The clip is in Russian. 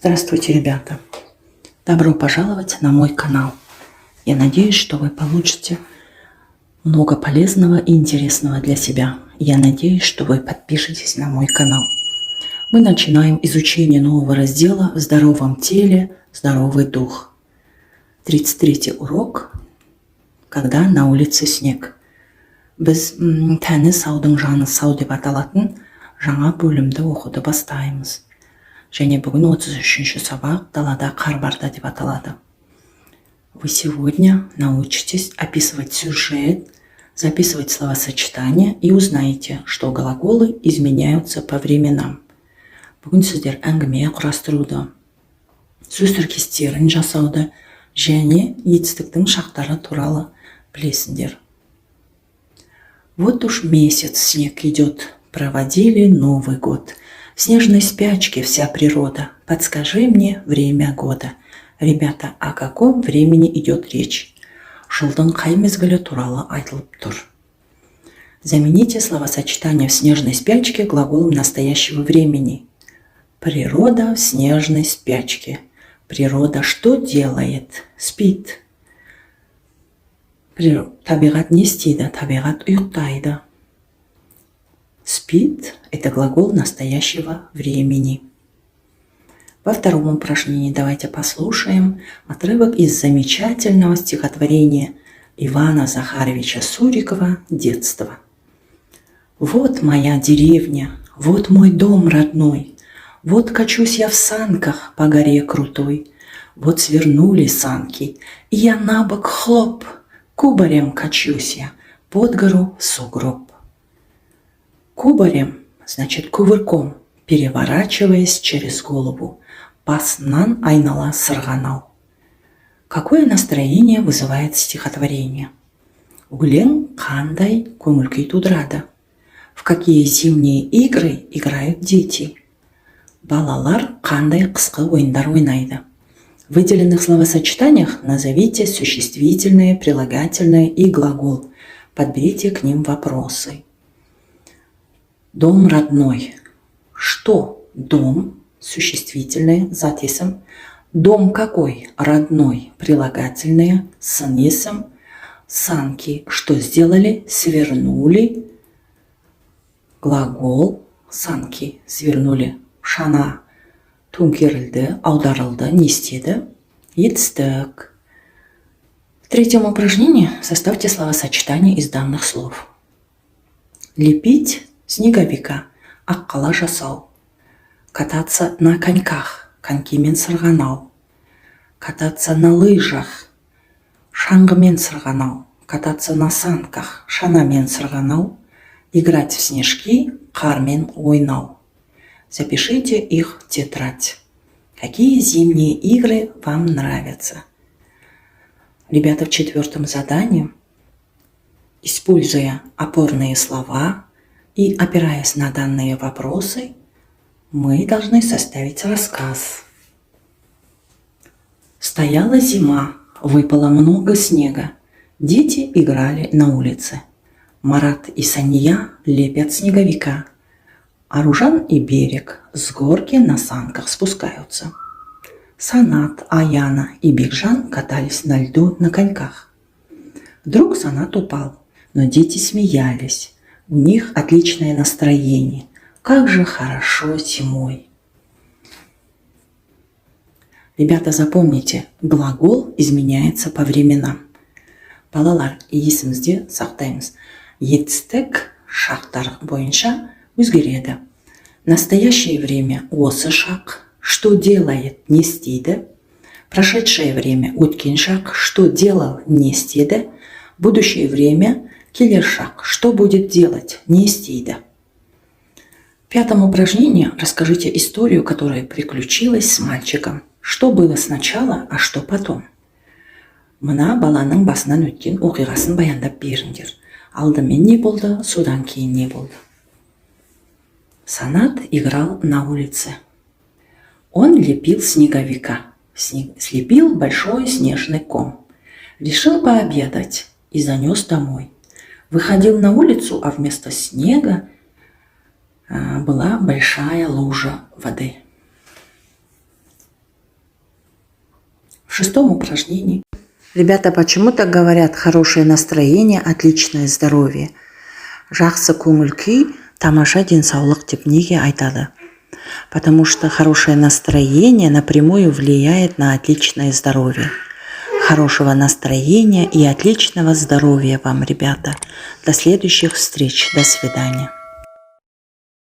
Здравствуйте, ребята! Добро пожаловать на мой канал. Я надеюсь, что вы получите много полезного и интересного для себя. Я надеюсь, что вы подпишетесь на мой канал. Мы начинаем изучение нового раздела «В здоровом теле, здоровый дух». 33-й урок «Когда на улице снег». Біз тәні саудың жаны сау деп аталатын жаңа бөлімді оқуды бастаймыз. Және бүгін 33-ші сабақ «Далада қар барда» деп аталады. Вы сегодня научитесь описывать сюжет, записывать словосочетания и узнаете, что глаголы изменяются по временам. Бүгін сіздер әңгіме құрастыруды, сөз тіркестерін жасауды және етістіктің шақтары туралы білесіңдер. Вот уж месяц снег идет, проводили Новый год. В снежной спячке вся природа. Подскажи мне время года. Ребята, о каком времени идет речь? Жылдың қай мезгілі туралы айтылып тұр. Замените словосочетание в снежной спячке глаголом настоящего времени. Природа в снежной спячке. Природа что делает? Спит. Табиғат не істейді? Табиғат ұйықтайды. Спит – это глагол настоящего времени. Во втором упражнении давайте послушаем отрывок из замечательного стихотворения Ивана Захаровича Сурикова «Детство». Вот моя деревня, вот мой дом родной, вот качусь я в санках по горе крутой, вот свернули санки, и я набок хлоп, кубарем качусь я под гору в сугроб. Кубарем значит кувырком, переворачиваясь через голову, басынан айнала сырғанау. Какое настроение вызывает стихотворение? Өлең қандай көңіл-күй тудырады? В какие зимние игры играют дети? Балалар қандай қысқы ойындар ойнайды? В выделенных словосочетаниях назовите существительные, прилагательные и глагол. Подберите к ним вопросы. Дом родной. Что дом? Существительное, затесом. Дом какой? Родной. Прилагательное, санесом. Санки. Что сделали? Свернули. Глагол. Санки. Свернули. Шана. Төңкерілді, аударылды, не істеді? Етістік. В третьем упражнении составьте словосочетание из данных слов. Лепить снеговика, аққала жасау. Кататься на коньках, конькимен сырғанау. Кататься на лыжах, шаңғымен сырғанау. Кататься на санках, шанамен сырғанау. Играть в снежки, қармен ойнау. Запишите их в тетрадь. Какие зимние игры вам нравятся? Ребята, в четвертом задании, используя опорные слова и опираясь на данные вопросы, мы должны составить рассказ. Стояла зима, выпало много снега. Дети играли на улице. Марат и Сания лепят снеговика. Аружан и Берег с горки на санках спускаются. Санат, Аяна и Бигжан катались на льду на коньках. Вдруг Санат упал, но дети смеялись. У них отличное настроение. Как же хорошо зимой. Ребята, запомните, глагол изменяется по временам. Балалар, есімізде сақтаймыз. Етістік шақтар бойынша өзгереді. Настоящее время осы шақ, что делает, не істейді. Прошедшее время өткен шақ, что делал, не істейді. Будущее время келер шақ, что будет делать, не істейді. В пятом упражнении расскажите историю, которая приключилась с мальчиком. Что было сначала, а что потом? Мына баланың басынан өткен оқиғасын баяндап беріңдер. Алдымен не болды, содан кейін не болды? Санат играл на улице. Он лепил снеговика. Слепил большой снежный ком. Решил пообедать и занес домой. Выходил на улицу, а вместо снега была большая лужа воды. в 6-м упражнении. Ребята почему-то говорят хорошее настроение, отличное здоровье. Жақсы көңіл күй, тамаша денсаулық деп неге айтады? Потому что хорошее настроение напрямую влияет на отличное здоровье. Хорошего настроения и отличного здоровья вам, ребята. До следующих встреч. До свидания.